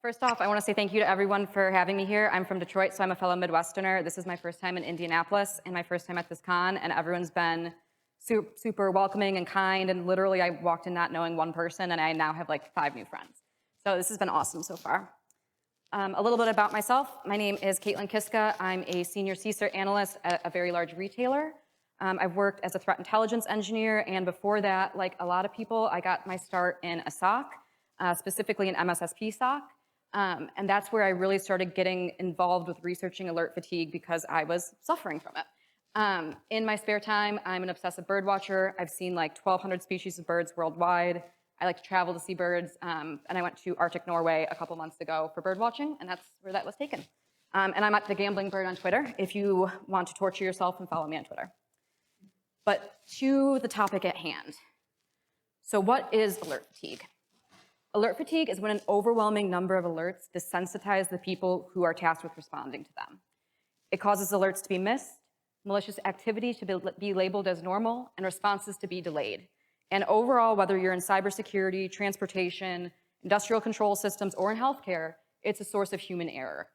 First off, I want to say thank you to everyone for having me here. I'm from Detroit, so I'm a fellow Midwesterner. This is my first time in Indianapolis and my first time at this con, and everyone's been super welcoming and kind, and literally I walked in not knowing one person, and I now have like 5 new friends. So this has been awesome so far. A little bit about myself. My name is Caitiln Kiska. I'm a senior CSIRT analyst at a very large retailer. I've worked as a threat intelligence engineer, and before that, like a lot of people, I got my start in a SOC, specifically an MSSP SOC. And that's where I really started getting involved with researching alert fatigue because I was suffering from it. In my spare time, I'm an obsessive bird watcher. I've seen like 1,200 species of birds worldwide. I like to travel to see birds, and I went to Arctic Norway a couple months ago for bird watching, and that's where that was taken. And I'm at the Gambling Bird on Twitter if you want to torture yourself and follow me on Twitter. But to the topic at hand. So what is alert fatigue? Alert fatigue is when an overwhelming number of alerts desensitize the people who are tasked with responding to them. It causes alerts to be missed, malicious activity to be labeled as normal, and responses to be delayed. And overall, whether you're in cybersecurity, transportation, industrial control systems, or in healthcare, it's a source of human error.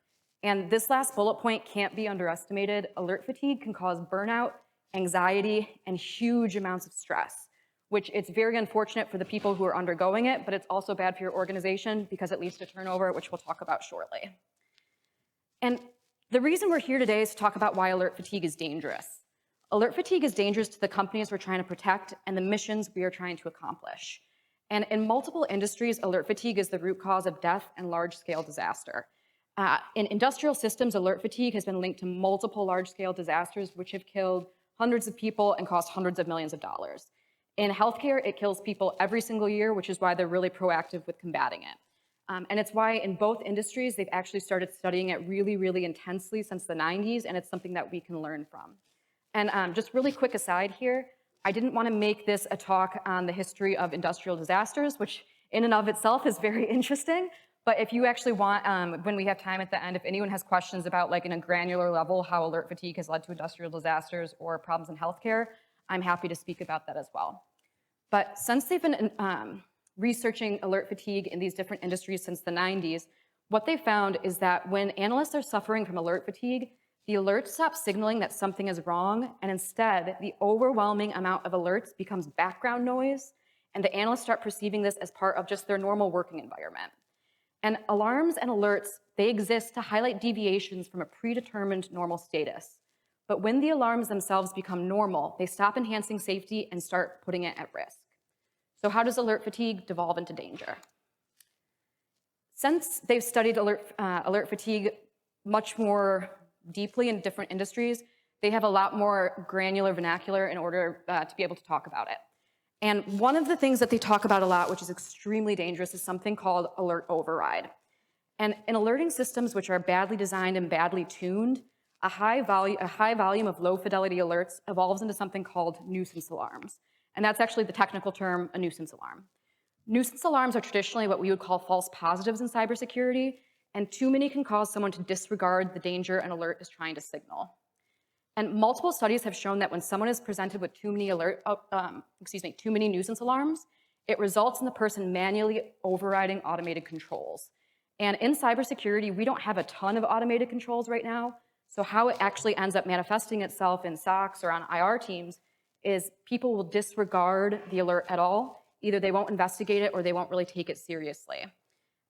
And this last bullet point can't be underestimated. Alert fatigue can cause burnout, anxiety, and huge amounts of stress, which it's very unfortunate for the people who are undergoing it, but it's also bad for your organization because it leads to turnover, which we'll talk about shortly. And the reason we're here today is to talk about why alert fatigue is dangerous. Alert fatigue is dangerous to the companies we're trying to protect and the missions we are trying to accomplish. And in multiple industries, alert fatigue is the root cause of death and large-scale disaster. In industrial systems, alert fatigue has been linked to multiple large-scale disasters, which have killed hundreds of people and cost hundreds of millions of dollars. In healthcare, it kills people every single year, which is why they're really proactive with combating it. And it's why in both industries, they've actually started studying it really, really intensely since the 90s, and it's something that we can learn from. And just really quick aside here, I didn't want to make this a talk on the history of industrial disasters, which in and of itself is very interesting. But if you actually want, when we have time at the end, if anyone has questions about like in a granular level how alert fatigue has led to industrial disasters or problems in healthcare, I'm happy to speak about that as well. But since they've been researching alert fatigue in these different industries since the 90s, what they found is that when analysts are suffering from alert fatigue, the alerts stop signaling that something is wrong, and instead, the overwhelming amount of alerts becomes background noise, and the analysts start perceiving this as part of just their normal working environment. And alarms and alerts, they exist to highlight deviations from a predetermined normal status. But when the alarms themselves become normal, they stop enhancing safety and start putting it at risk. So how does alert fatigue devolve into danger? Since they've studied alert fatigue much more deeply in different industries, they have a lot more granular vernacular in order to be able to talk about it. And one of the things that they talk about a lot, which is extremely dangerous, is something called alert override. And in alerting systems which are badly designed and badly tuned, a high volume of low fidelity alerts evolves into something called nuisance alarms. And that's actually the technical term, a nuisance alarm. Nuisance alarms are traditionally what we would call false positives in cybersecurity, and too many can cause someone to disregard the danger an alert is trying to signal. And multiple studies have shown that when someone is presented with too many nuisance alarms, it results in the person manually overriding automated controls. And in cybersecurity, we don't have a ton of automated controls right now. So how it actually ends up manifesting itself in SOCs or on IR teams is people will disregard the alert at all. Either they won't investigate it or they won't really take it seriously.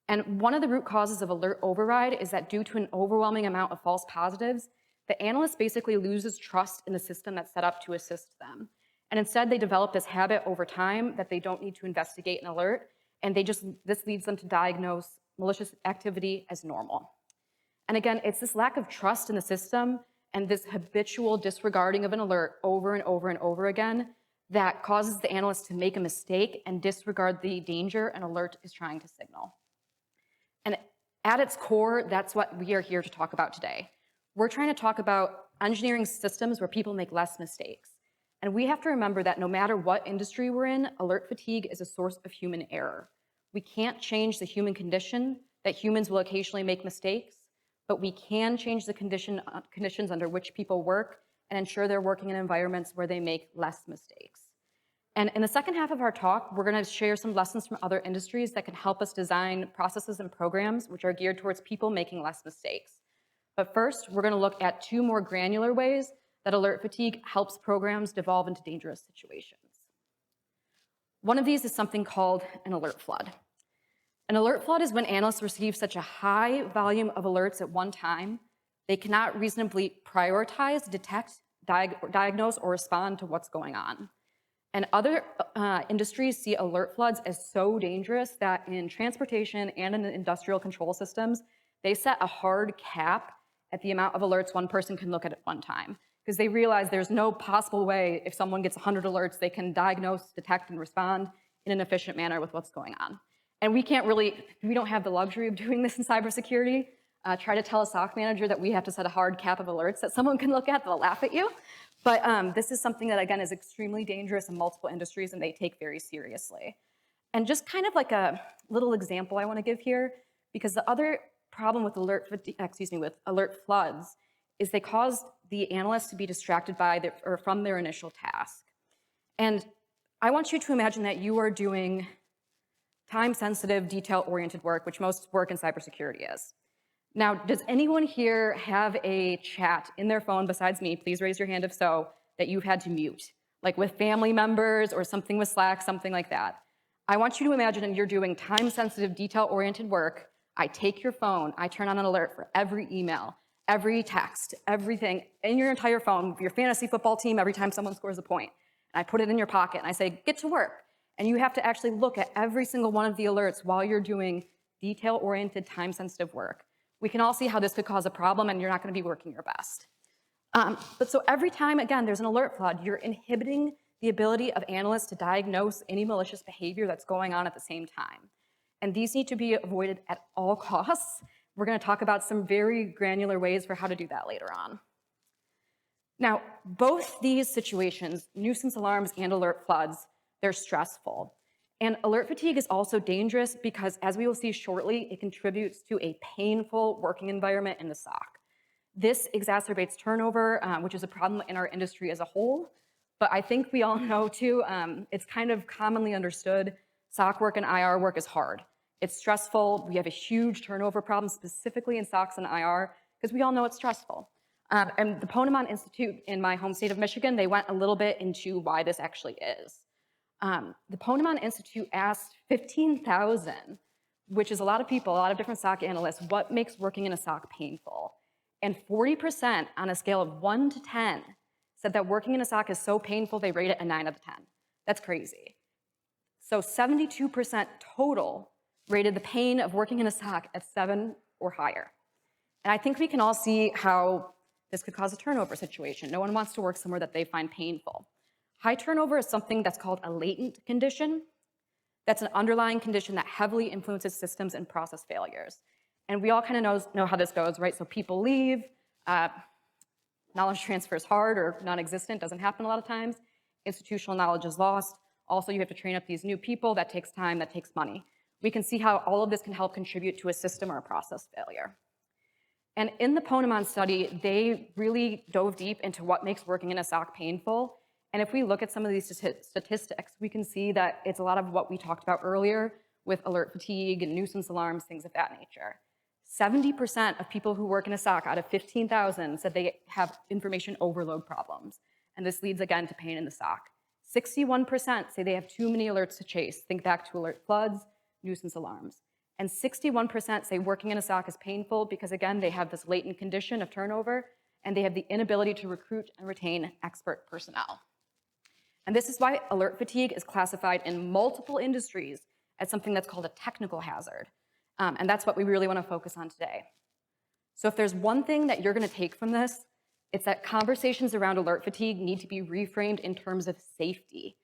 And one of the root causes of alert override is that due to an overwhelming amount of false positives, the analyst basically loses trust in the system that's set up to assist them. And instead, they develop this habit over time that they don't need to investigate an alert, and this leads them to diagnose malicious activity as normal. And again, it's this lack of trust in the system and this habitual disregarding of an alert over and over and over again that causes the analyst to make a mistake and disregard the danger an alert is trying to signal. And at its core, that's what we are here to talk about today. We're trying to talk about engineering systems where people make less mistakes. And we have to remember that no matter what industry we're in, alert fatigue is a source of human error. We can't change the human condition that humans will occasionally make mistakes, but we can change the conditions under which people work and ensure they're working in environments where they make less mistakes. And in the second half of our talk, we're going to share some lessons from other industries that can help us design processes and programs which are geared towards people making less mistakes. But first, we're going to look at 2 more granular ways that alert fatigue helps programs devolve into dangerous situations. One of these is something called an alert flood. An alert flood is when analysts receive such a high volume of alerts at one time, they cannot reasonably prioritize, detect, diagnose, or respond to what's going on. And other industries see alert floods as so dangerous that in transportation and in industrial control systems, they set a hard cap at the amount of alerts one person can look at one time, because they realize there's no possible way if someone gets 100 alerts, they can diagnose, detect, and respond in an efficient manner with what's going on. And we don't have the luxury of doing this in cybersecurity. Try to tell a SOC manager that we have to set a hard cap of alerts that someone can look at, they'll laugh at you. But this is something that, again, is extremely dangerous in multiple industries and they take very seriously. And just kind of like a little example I want to give here, because the other problem with alert floods is they cause the analysts to be distracted by from their initial task. And I want you to imagine that you are doing time-sensitive, detail-oriented work, which most work in cybersecurity is. Now, does anyone here have a chat in their phone besides me? Please raise your hand if so, that you've had to mute, like with family members or something with Slack, something like that. I want you to imagine that you're doing time-sensitive, detail-oriented work. I take your phone, I turn on an alert for every email, every text, everything in your entire phone, your fantasy football team, every time someone scores a point. And I put it in your pocket and I say, get to work. And you have to actually look at every single one of the alerts while you're doing detail-oriented, time-sensitive work. We can all see how this could cause a problem and you're not going to be working your best. But so every time, again, there's an alert flood, you're inhibiting the ability of analysts to diagnose any malicious behavior that's going on at the same time. And these need to be avoided at all costs. We're going to talk about some very granular ways for how to do that later on. Now, both these situations, nuisance alarms and alert floods, they're stressful. And alert fatigue is also dangerous because, as we will see shortly, it contributes to a painful working environment in the SOC. This exacerbates turnover, which is a problem in our industry as a whole. But I think we all know too, it's kind of commonly understood, SOC work and IR work is hard. It's stressful. We have a huge turnover problem, specifically in SOCs and IR, because we all know it's stressful. And the Ponemon Institute in my home state of Michigan, they went a little bit into why this actually is. The Ponemon Institute asked 15,000, which is a lot of people, a lot of different SOC analysts, what makes working in a SOC painful? And 40% on a scale of 1 to 10 said that working in a SOC is so painful they rate it a 9 out of 10. That's crazy. So 72% total rated the pain of working in a SOC at 7 or higher. And I think we can all see how this could cause a turnover situation. No one wants to work somewhere that they find painful. High turnover is something that's called a latent condition. That's an underlying condition that heavily influences systems and process failures. And we all kind of know how this goes, right? So people leave, knowledge transfer is hard or non-existent, doesn't happen a lot of times. Institutional knowledge is lost. Also, you have to train up these new people. That takes time, that takes money. We can see how all of this can help contribute to a system or a process failure. And in the Ponemon study, they really dove deep into what makes working in a SOC painful. And if we look at some of these statistics, we can see that it's a lot of what we talked about earlier with alert fatigue and nuisance alarms, things of that nature. 70% of people who work in a SOC out of 15,000 said they have information overload problems. And this leads again to pain in the SOC. 61% say they have too many alerts to chase. Think back to alert floods, nuisance alarms. And 61% say working in a SOC is painful because, again, they have this latent condition of turnover and they have the inability to recruit and retain expert personnel. And this is why alert fatigue is classified in multiple industries as something that's called a technical hazard. And that's what we really want to focus on today. So if there's one thing that you're going to take from this, it's that conversations around alert fatigue need to be reframed in terms of safety.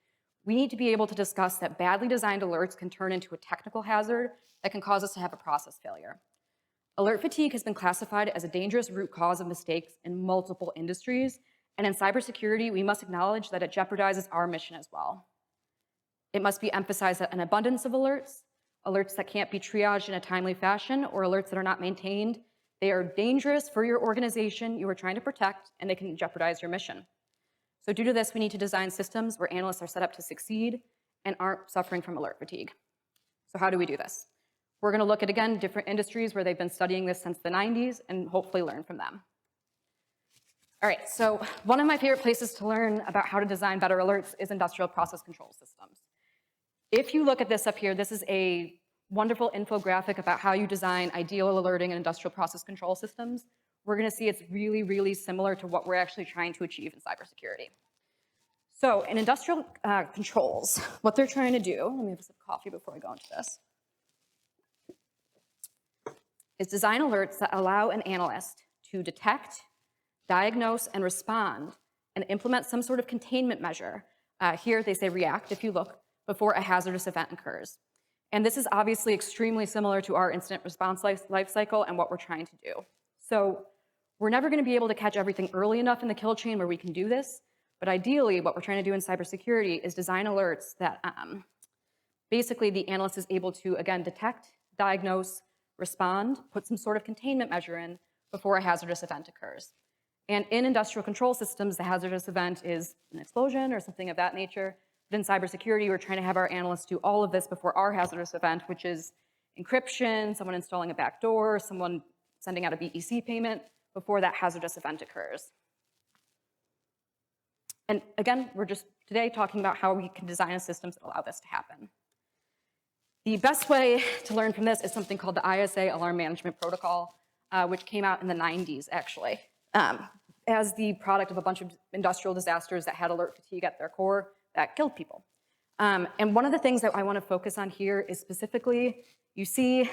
We need to be able to discuss that badly designed alerts can turn into a technical hazard that can cause us to have a process failure. Alert fatigue has been classified as a dangerous root cause of mistakes in multiple industries. And in cybersecurity, we must acknowledge that it jeopardizes our mission as well. It must be emphasized that an abundance of alerts that can't be triaged in a timely fashion, or alerts that are not maintained, they are dangerous for your organization you are trying to protect, and they can jeopardize your mission. So due to this, we need to design systems where analysts are set up to succeed and aren't suffering from alert fatigue. So how do we do this? We're going to look at, again, different industries where they've been studying this since the 90s and hopefully learn from them. All right, so one of my favorite places to learn about how to design better alerts is industrial process control systems. If you look at this up here, this is a wonderful infographic about how you design ideal alerting and industrial process control systems. We're going to see it's really, really similar to what we're actually trying to achieve in cybersecurity. So in industrial controls, what they're trying to do, let me have a sip of coffee before I go into this, is design alerts that allow an analyst to detect, diagnose, and respond, and implement some sort of containment measure. Here they say react, if you look, before a hazardous event occurs. And this is obviously extremely similar to our incident response life cycle and what we're trying to do. So we're never going to be able to catch everything early enough in the kill chain where we can do this, but ideally what we're trying to do in cybersecurity is design alerts that basically the analyst is able to, again, detect, diagnose, respond, put some sort of containment measure in before a hazardous event occurs. And in industrial control systems, the hazardous event is an explosion or something of that nature. But in cybersecurity, we're trying to have our analysts do all of this before our hazardous event, which is encryption, someone installing a backdoor, someone sending out a BEC payment before that hazardous event occurs. And again, we're just today talking about how we can design systems that allow this to happen. The best way to learn from this is something called the ISA Alarm Management Protocol, which came out in the 90s, actually, as the product of a bunch of industrial disasters that had alert fatigue at their core that killed people. And one of the things that I want to focus on here is specifically, you see,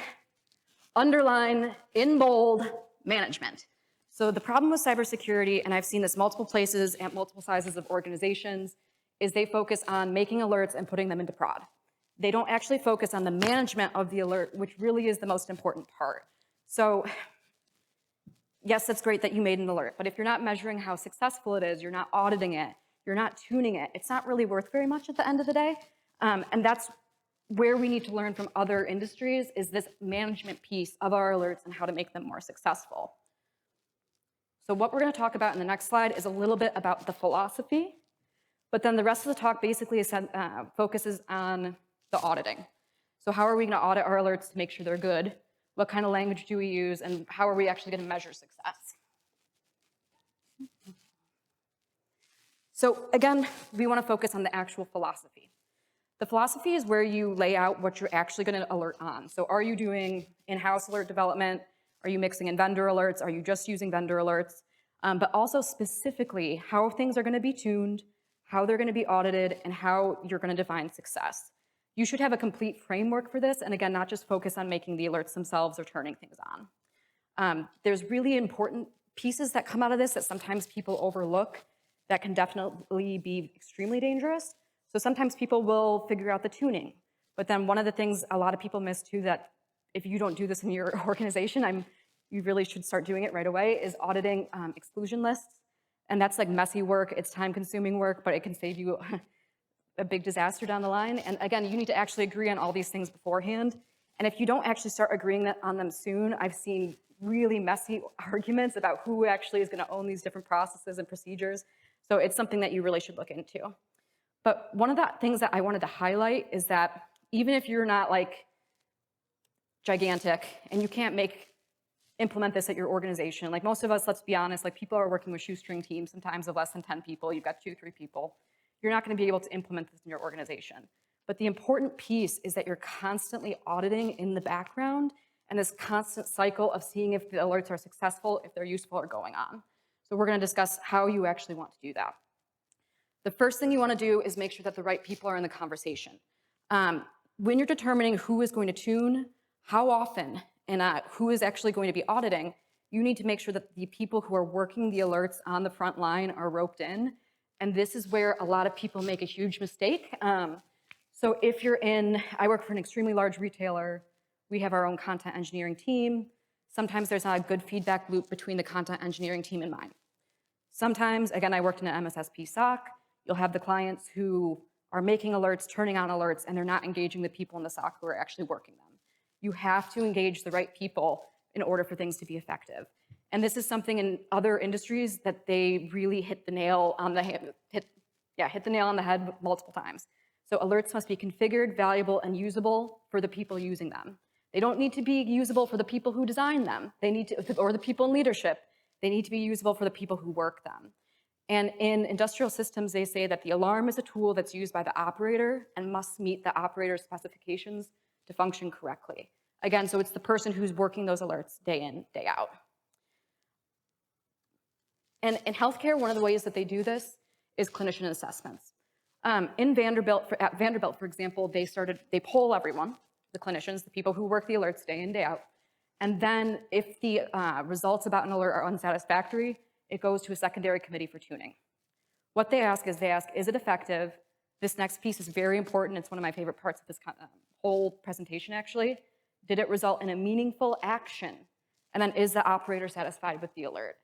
underline in bold, management. So the problem with cybersecurity, and I've seen this multiple places at multiple sizes of organizations, is they focus on making alerts and putting them into prod. They don't actually focus on the management of the alert, which really is the most important part. So yes, it's great that you made an alert, but if you're not measuring how successful it is, you're not auditing it, you're not tuning it, it's not really worth very much at the end of the day. And that's where we need to learn from other industries, is this management piece of our alerts and how to make them more successful. So what we're going to talk about in the next slide is a little bit about the philosophy, but then the rest of the talk basically focuses on the auditing. So how are we going to audit our alerts to make sure they're good? What kind of language do we use, and how are we actually going to measure success? So again, we want to focus on the actual philosophy. The philosophy is where you lay out what you're actually going to alert on. So are you doing in-house alert development? Are you mixing in vendor alerts? Are you just using vendor alerts? But also specifically how things are going to be tuned, how they're going to be audited, and how you're going to define success. You should have a complete framework for this, and again, not just focus on making the alerts themselves or turning things on. There's really important pieces that come out of this that sometimes people overlook that can definitely be extremely dangerous. So sometimes people will figure out the tuning, but then one of the things a lot of people miss too, that if you don't do this in your organization, you really should start doing it right away, is auditing exclusion lists. And that's like messy work, it's time-consuming work, but it can save you a big disaster down the line. And again, you need to actually agree on all these things beforehand. And if you don't actually start agreeing on them soon, I've seen really messy arguments about who actually is going to own these different processes and procedures. So it's something that you really should look into. But one of the things that I wanted to highlight is that even if you're not like gigantic and you can't implement this at your organization, like most of us, let's be honest, like people are working with shoestring teams sometimes of less than 10 people, you've got 2, 3 people. You're not going to be able to implement this in your organization. But the important piece is that you're constantly auditing in the background and this constant cycle of seeing if the alerts are successful, if they're useful, or going on. So we're going to discuss how you actually want to do that. The first thing you want to do is make sure that the right people are in the conversation. When you're determining who is going to tune, how often, and who is actually going to be auditing, you need to make sure that the people who are working the alerts on the front line are roped in. And this is where a lot of people make a huge mistake. So if you're I work for an extremely large retailer, we have our own content engineering team. Sometimes there's not a good feedback loop between the content engineering team and mine. Sometimes, again, I worked in an MSSP SOC, you'll have the clients who are making alerts, turning on alerts, and they're not engaging the people in the SOC who are actually working them. You have to engage the right people in order for things to be effective. And this is something in other industries that they really hit the nail on the head, hit the nail on the head multiple times. So alerts must be configured, valuable, and usable for the people using them. They don't need to be usable for the people who design them. They need to, or the people in leadership. They need to be usable for the people who work them. And in industrial systems, they say that the alarm is a tool that's used by the operator and must meet the operator's specifications to function correctly. Again, so it's the person who's working those alerts day in, day out. And in healthcare, one of the ways that they do this is clinician assessments. At Vanderbilt, for example, they poll everyone, the clinicians, the people who work the alerts day in, day out. And then if the results about an alert are unsatisfactory, it goes to a secondary committee for tuning. What they ask, is it effective? This next piece is very important. It's one of my favorite parts of this whole presentation, actually. Did it result in a meaningful action? And then is the operator satisfied with the alert?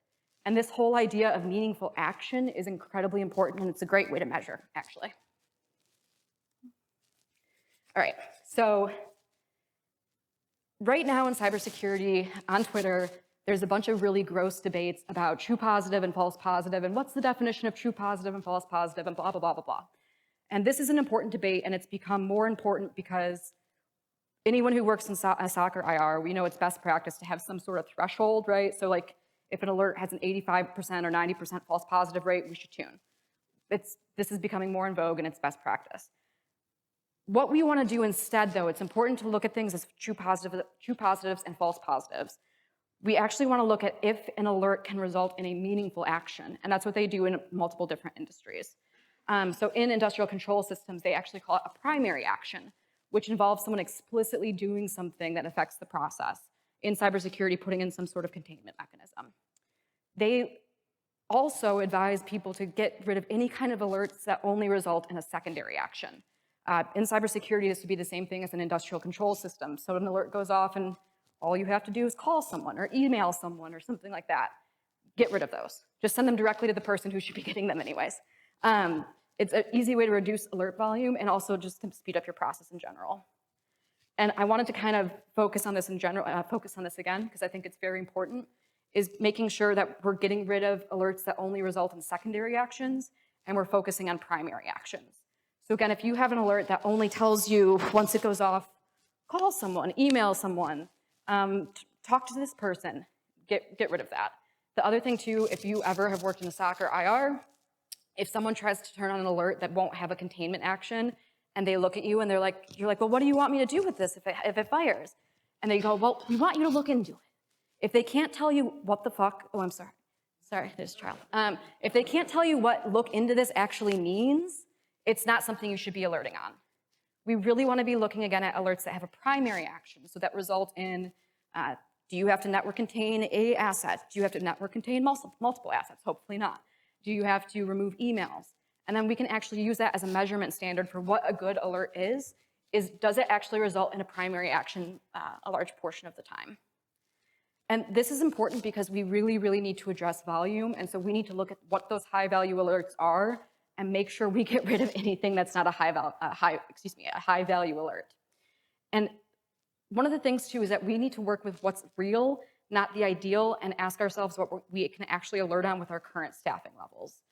And this whole idea of meaningful action is incredibly important, and it's a great way to measure, actually. All right, so right now in cybersecurity, on Twitter, there's a bunch of really gross debates about true positive and false positive, and what's the definition of true positive and false positive, and blah, blah, blah, blah, blah. And this is an important debate, and it's become more important because anyone who works in SOC or IR, we know it's best practice to have some sort of threshold, right? So like, if an alert has an 85% or 90% false positive rate, we should tune. This is becoming more in vogue, and it's best practice. What we want to do instead, though, it's important to look at things as true positives and false positives. We actually want to look at if an alert can result in a meaningful action, and that's what they do in multiple different industries. So in industrial control systems, they actually call it a primary action, which involves someone explicitly doing something that affects the process. In cybersecurity, putting in some sort of containment mechanism. They also advise people to get rid of any kind of alerts that only result in a secondary action. In cybersecurity, this would be the same thing as an industrial control system. So an alert goes off and all you have to do is call someone or email someone or something like that. Get rid of those. Just send them directly to the person who should be getting them anyways. It's an easy way to reduce alert volume and also just to speed up your process in general. And I wanted to kind of focus on this in general, again, because I think it's very important, is making sure that we're getting rid of alerts that only result in secondary actions, and we're focusing on primary actions. So again, if you have an alert that only tells you once it goes off, call someone, email someone, talk to this person, get rid of that. The other thing too, if you ever have worked in a SOC or IR, if someone tries to turn on an alert that won't have a containment action, and they look at you and you're like, well, what do you want me to do with this if it fires? And they go, well, we want you to look into it. If they can't tell you what the fuck, oh, I'm sorry, there's a child. If they can't tell you what look into this actually means, it's not something you should be alerting on. We really want to be looking again at alerts that have a primary action, so that result in, do you have to network contain a asset? Do you have to network contain multiple assets? Hopefully not. Do you have to remove emails? And then we can actually use that as a measurement standard for what a good alert is does it actually result in a primary action a large portion of the time? And this is important because we really, really need to address volume, and so we need to look at what those high value alerts are and make sure we get rid of anything that's not a high value alert. And one of the things too is that we need to work with what's real, not the ideal, and ask ourselves what we can actually alert on with our current staffing levels.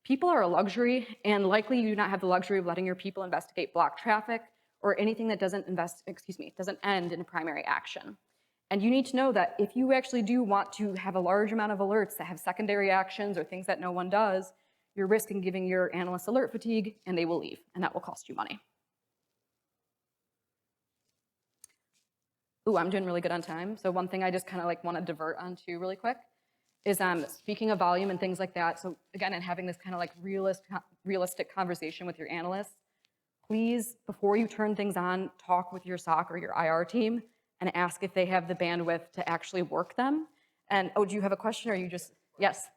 People are a luxury, and likely you do not have the luxury of letting your people investigate block traffic or anything that doesn't end in a primary action. And you need to know that if you actually do want to have a large amount of alerts that have secondary actions or things that no one does, you're risking giving your analysts alert fatigue, and they will leave, and that will cost you money. Ooh, I'm doing really good on time. So one thing I just kind of want to divert onto really quick is speaking of volume and things like that. So again, and having this kind of realistic conversation with your analysts, please, before you turn things on, talk with your SOC or your IR team and ask if they have the bandwidth to actually work them. And, oh, do you have a question or you just, yes?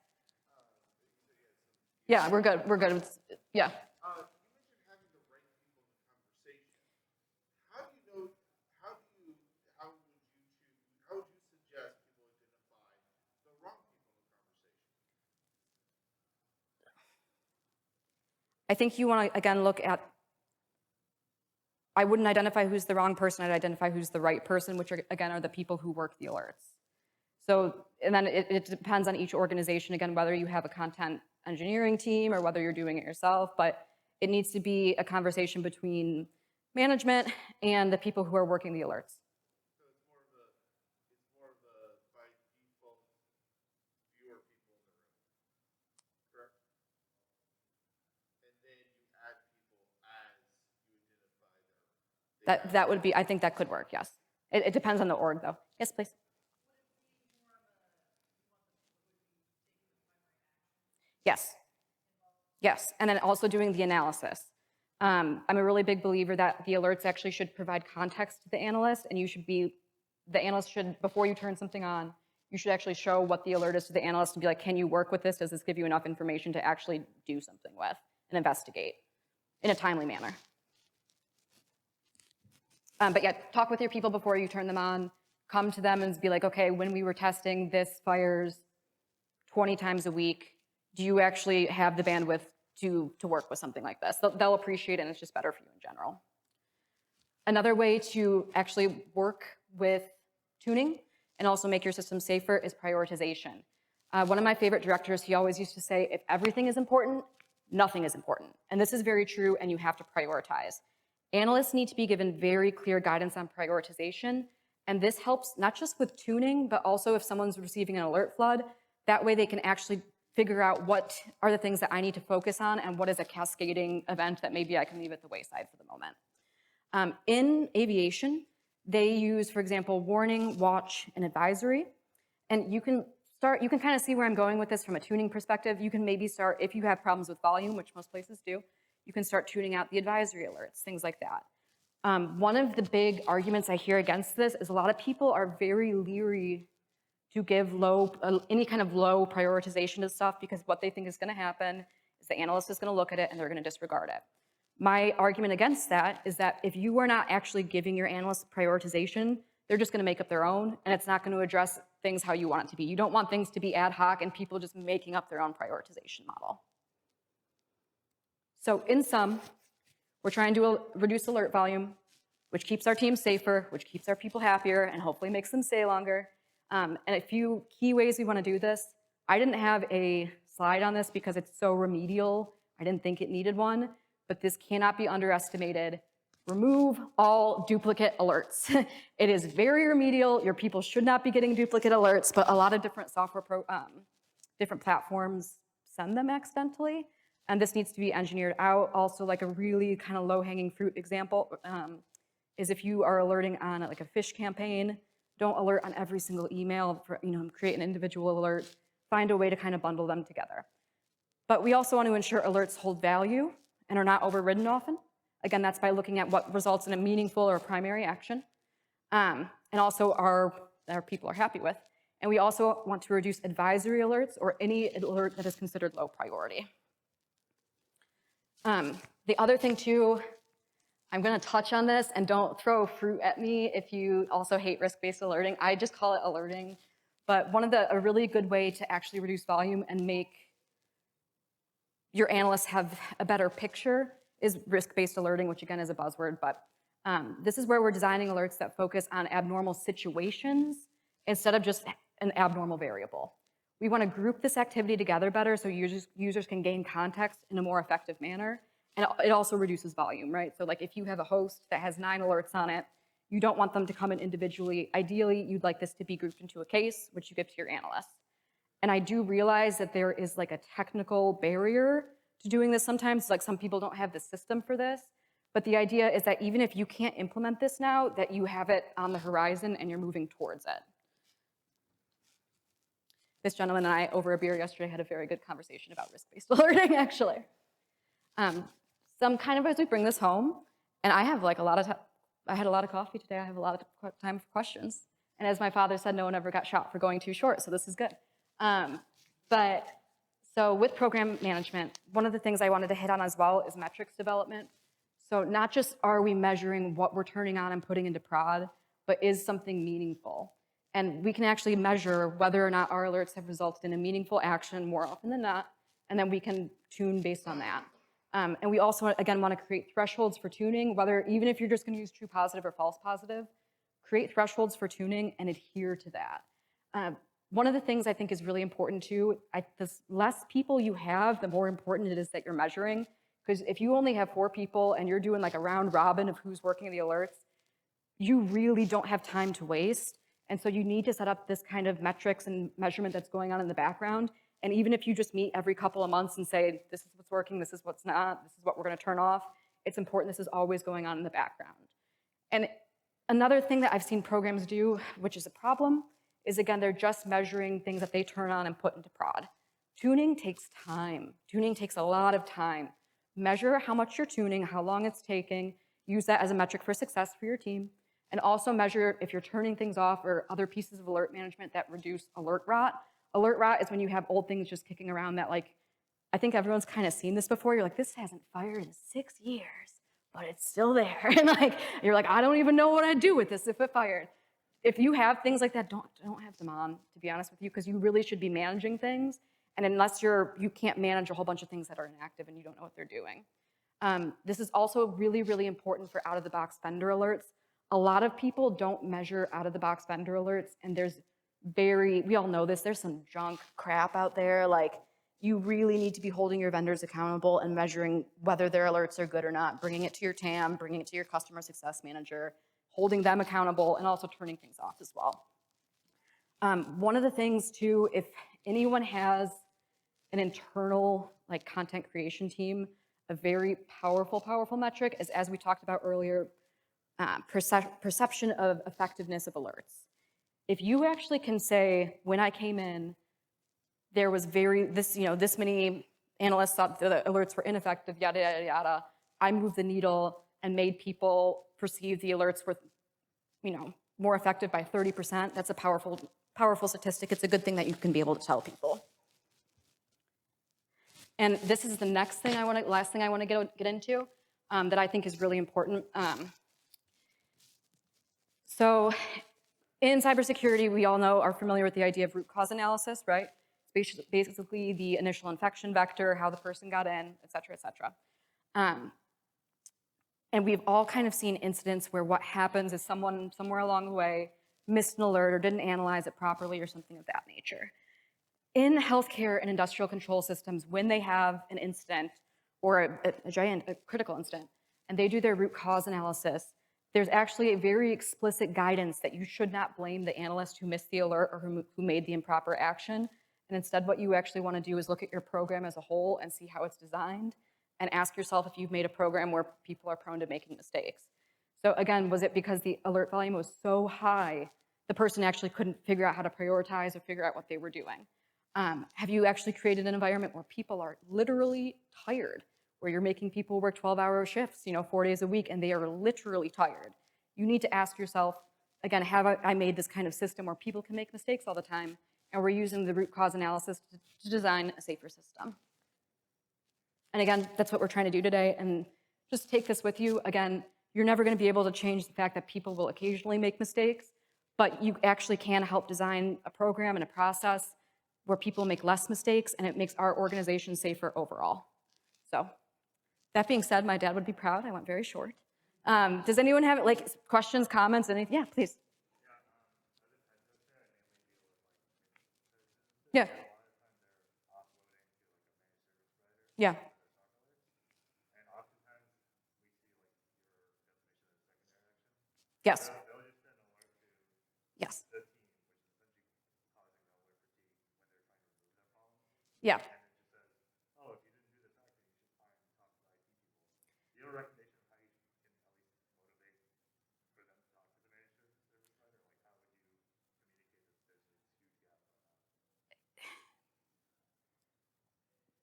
Yeah, we're good, yeah. I think you want to, again, look at, I wouldn't identify who's the wrong person, I'd identify who's the right person, which are, again, are the people who work the alerts. So, and then it depends on each organization, again, whether you have a content engineering team or whether you're doing it yourself, but it needs to be a conversation between management and the people who are working the alerts. So it's more of a by default fewer people in the room, correct? And then you add people as you identify their. That would be, I think that could work, yes. It depends on the org though. Yes, please. Yes. Yes, and then also doing the analysis. I'm a really big believer that the alerts actually should provide context to the analyst, and the analyst should, before you turn something on, you should actually show what the alert is to the analyst and be like, can you work with this? Does this give you enough information to actually do something with and investigate in a timely manner? But yeah, talk with your people before you turn them on. Come to them and be like, okay, when we were testing, this fires 20 times a week. Do you actually have the bandwidth to work with something like this? They'll appreciate it, and it's just better for you in general. Another way to actually work with tuning and also make your system safer is prioritization. One of my favorite directors, he always used to say, if everything is important, nothing is important. And this is very true, and you have to prioritize. Analysts need to be given very clear guidance on prioritization, and this helps not just with tuning, but also if someone's receiving an alert flood, that way they can actually figure out what are the things that I need to focus on and what is a cascading event that maybe I can leave at the wayside for the moment. In aviation, they use, for example, warning, watch, and advisory. And you can kind of see where I'm going with this from a tuning perspective. You can maybe start, if you have problems with volume, which most places do, you can start tuning out the advisory alerts, things like that. One of the big arguments I hear against this is a lot of people are very leery to give any kind of low prioritization to stuff because what they think is going to happen is the analyst is going to look at it and they're going to disregard it. My argument against that is that if you are not actually giving your analysts prioritization, they're just going to make up their own, and it's not going to address things how you want it to be. You don't want things to be ad hoc and people just making up their own prioritization model. So in sum, we're trying to reduce alert volume, which keeps our team safer, which keeps our people happier, and hopefully makes them stay longer. And a few key ways we want to do this. I didn't have a slide on this because it's so remedial. I didn't think it needed one, but this cannot be underestimated. Remove all duplicate alerts. It is very remedial. Your people should not be getting duplicate alerts, but a lot of different different platforms send them accidentally, and this needs to be engineered out. Also, like a really kind of low-hanging fruit example is if you are alerting on like a fish campaign, don't alert on every single email, create an individual alert, find a way to kind of bundle them together. But we also want to ensure alerts hold value and are not overridden often. Again, that's by looking at what results in a meaningful or primary action, and also our people are happy with. And we also want to reduce advisory alerts or any alert that is considered low priority. The other thing too, I'm going to touch on this, and don't throw fruit at me if you also hate risk-based alerting. I just call it alerting. But a really good way to actually reduce volume and make your analysts have a better picture is risk-based alerting, which again is a buzzword. But this is where we're designing alerts that focus on abnormal situations instead of just an abnormal variable. We want to group this activity together better so users can gain context in a more effective manner. And it also reduces volume, right? So like if you have a host that has 9 alerts on it, you don't want them to come in individually. Ideally, you'd like this to be grouped into a case, which you give to your analyst. And I do realize that there is like a technical barrier to doing this sometimes. Like some people don't have the system for this. But the idea is that even if you can't implement this now, that you have it on the horizon and you're moving towards it. This gentleman and I, over a beer yesterday, had a very good conversation about risk-based alerting, actually. As we bring this home, and I have like I had a lot of coffee today. I have a lot of time for questions. And as my father said, no one ever got shot for going too short, so this is good. So with program management, one of the things I wanted to hit on as well is metrics development. So not just are we measuring what we're turning on and putting into prod, but is something meaningful. And we can actually measure whether or not our alerts have resulted in a meaningful action more often than not, and then we can tune based on that. And we also, again, want to create thresholds for tuning, even if you're just going to use true positive or false positive, create thresholds for tuning and adhere to that. One of the things I think is really important too, the less people you have, the more important it is that you're measuring. Because if you only have 4 people and you're doing like a round robin of who's working the alerts, you really don't have time to waste. And so you need to set up this kind of metrics and measurement that's going on in the background. And even if you just meet every couple of months and say, this is what's working, this is what's not, this is what we're going to turn off, it's important this is always going on in the background. And another thing that I've seen programs do, which is a problem, is again, they're just measuring things that they turn on and put into prod. Tuning takes time. Tuning takes a lot of time. Measure how much you're tuning, how long it's taking, use that as a metric for success for your team, and also measure if you're turning things off or other pieces of alert management that reduce alert rot. Alert rot is when you have old things just kicking around that, like, I think everyone's kind of seen this before. You're like, this hasn't fired in 6 years, but it's still there. And like, you're like, I don't even know what I'd do with this if it fired. If you have things like that, don't have them on, to be honest with you, because you really should be managing things. And unless you can't manage a whole bunch of things that are inactive and you don't know what they're doing. This is also really, really important for out-of-the-box vendor alerts. A lot of people don't measure out-of-the-box vendor alerts, and we all know this, there's some junk crap out there. Like, you really need to be holding your vendors accountable and measuring whether their alerts are good or not, bringing it to your TAM, bringing it to your customer success manager, holding them accountable, and also turning things off as well. One of the things too, if anyone has an internal like content creation team, a very powerful metric is, as we talked about earlier, perception of effectiveness of alerts. If you actually can say, when I came in, there was this many analysts thought the alerts were ineffective, yada, yada, yada. I moved the needle and made people perceive the alerts were, more effective by 30%. That's a powerful statistic. It's a good thing that you can be able to tell people. And this is the last thing I want to get into that I think is really important. So in cybersecurity, we all are familiar with the idea of root cause analysis, right? It's basically the initial infection vector, how the person got in, et cetera, et cetera. And we've all kind of seen incidents where what happens is someone somewhere along the way missed an alert or didn't analyze it properly or something of that nature. In healthcare and industrial control systems, when they have an incident or a critical incident, and they do their root cause analysis, there's actually a very explicit guidance that you should not blame the analyst who missed the alert or who made the improper action. And instead, what you actually want to do is look at your program as a whole and see how it's designed, and ask yourself if you've made a program where people are prone to making mistakes. So again, was it because the alert volume was so high, the person actually couldn't figure out how to prioritize or figure out what they were doing? Have you actually created an environment where people are literally tired, where you're making people work 12-hour shifts, 4 days a week, and they are literally tired? You need to ask yourself, again, have I made this kind of system where people can make mistakes all the time, and we're using the root cause analysis to design a safer system? And again, that's what we're trying to do today. And just take this with you. Again, you're never going to be able to change the fact that people will occasionally make mistakes, but you actually can help design a program and a process where people make less mistakes, and it makes our organization safer overall. So that being said, my dad would be proud. I went very short. Does anyone have questions, comments, anything? Yeah, please. Yeah. Yeah. Yes. Yes. Yeah.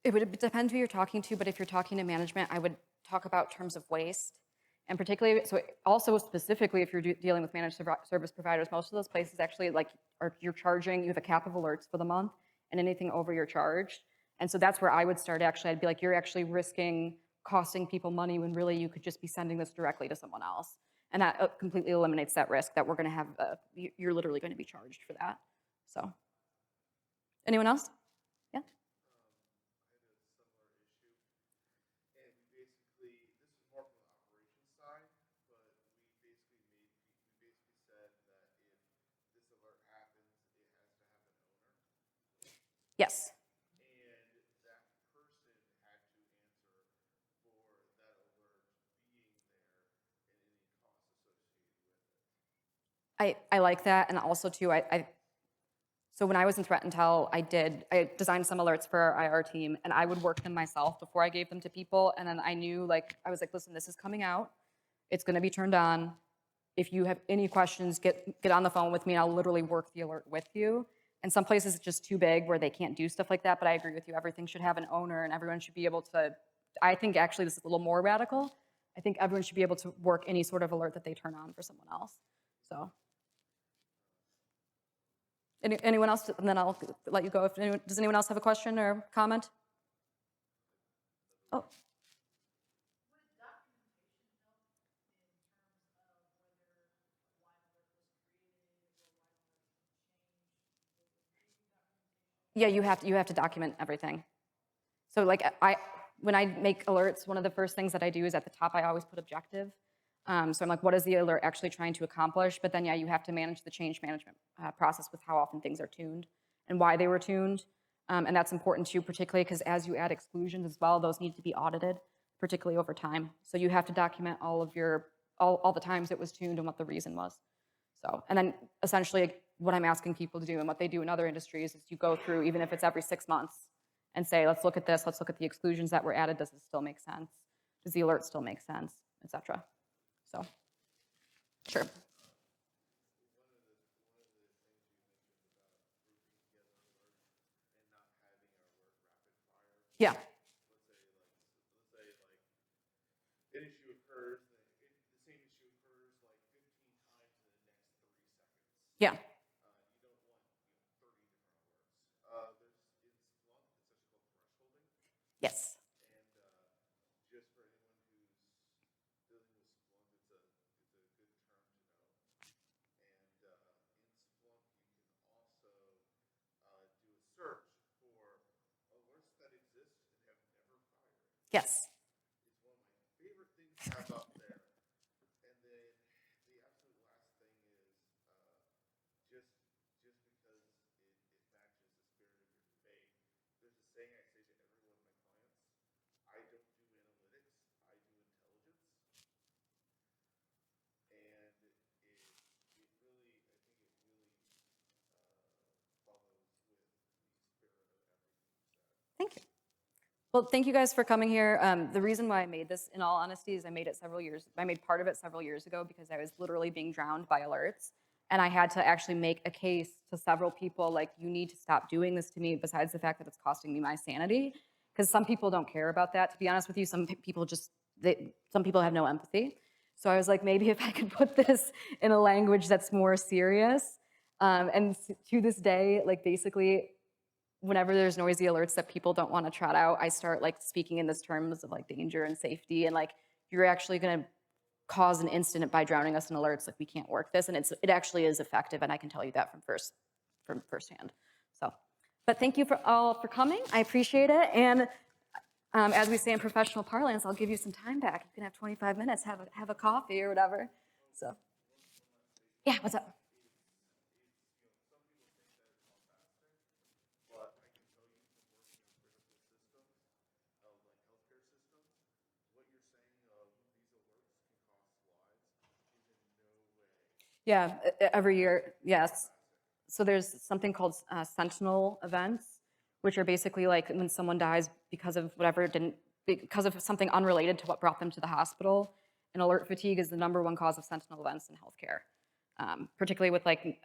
It would depend who you're talking to, but if you're talking to management, I would talk about terms of waste. And particularly, so also specifically if you're dealing with managed service providers, most of those places actually you're charging, you have a cap of alerts for the month, and anything over you're charged. And so that's where I would start actually. I'd be like, you're actually risking costing people money when really you could just be sending this directly to someone else. And that completely eliminates that risk that we're gonna have, you're literally gonna be charged for that. So, anyone else? Yeah? Yes. and that person had to answer for that alert being there and any costs associated with it. I like that, and also too, so when I was in threat intel, I designed some alerts for our IR team, and I would work them myself before I gave them to people, and then I knew, like, I was like, listen, this is coming out, it's gonna be turned on. If you have any questions, get on the phone with me, and I'll literally work the alert with you. And some places it's just too big where they can't do stuff like that, but I agree with you, everything should have an owner, and everyone should be able to, I think actually this is a little more radical. I think everyone should be able to work any sort of alert that they turn on for someone else, so. Anyone else? And then I'll let you go. Does anyone else have a question or comment? Oh. Yeah, you have to document everything. So like when I make alerts, one of the first things that I do is at the top I always put objective. So I'm like, what is the alert actually trying to accomplish? But then yeah, you have to manage the change management process with how often things are tuned and why they were tuned. And that's important too, particularly because as you add exclusions as well, those need to be audited, particularly over time. So you have to document all of your all the times it was tuned and what the reason was. So, and then essentially what I'm asking people to do and what they do in other industries is you go through, even if it's every 6 months, and say, let's look at this, let's look at the exclusions that were added, does it still make sense? Does the alert still make sense, et cetera? So, sure. Yeah. An issue occurs, the same issue occurs like 15 times in the next 3 seconds. Yeah. You don't want 30 different alerts. There's in Splunk, it's actually called thresholding. Yes. And just for anyone who's dealing with Splunk, it's a good term to know. And in Splunk, you can also do a search for alerts that exist and have never fired. Yes. It's one of my favorite things to have up there. And then the absolute last thing is just because it matches the spirit of your debate. There's a saying I say to every one of my clients: I don't do analytics, I do intelligence. And it really, I think it really follows with the spirit of everything you said. Thank you. Well, thank you guys for coming here. The reason why I made this, in all honesty, is I made part of it several years ago because I was literally being drowned by alerts. And I had to actually make a case to several people, like, you need to stop doing this to me, besides the fact that it's costing me my sanity. Because some people don't care about that, to be honest with you. Some people have no empathy. So I was like, maybe if I could put this in a language that's more serious. And to this day, like, basically, whenever there's noisy alerts that people don't want to trot out, I start like speaking in this terms of like danger and safety, and like, you're actually going to cause an incident by drowning us in alerts. Like, we can't work this, and it actually is effective, and I can tell you that from firsthand. So, but thank you all for coming. I appreciate it, and as we say in professional parlance, I'll give you some time back. You can have 25 minutes, have a coffee or whatever. So, yeah, what's up? But I can tell you from working in critical systems, like healthcare systems, what you're saying of these alerts can cost lives is in no way. Yeah, every year, yes. So there's something called sentinel events, which are basically like when someone dies because of because of something unrelated to what brought them to the hospital. And alert fatigue is the #1 cause of sentinel events in healthcare, particularly with like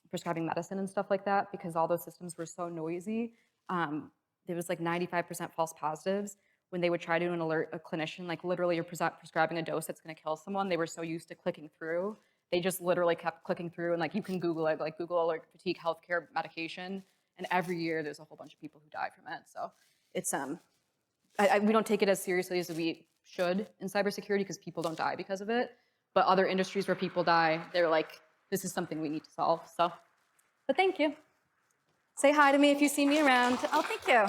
prescribing medicine and stuff like that, because all those systems were so noisy. There was like 95% false positives when they would try to alert a clinician, like literally you're prescribing a dose that's going to kill someone. They were so used to clicking through. They just literally kept clicking through, and like you can Google it, like Google alert fatigue healthcare medication, and every year there's a whole bunch of people who die from it. So it's we don't take it as seriously as we should in cybersecurity because people don't die because of it. But other industries where people die, they're like, this is something we need to solve. So, but thank you. Say hi to me if you see me around. Oh, thank you.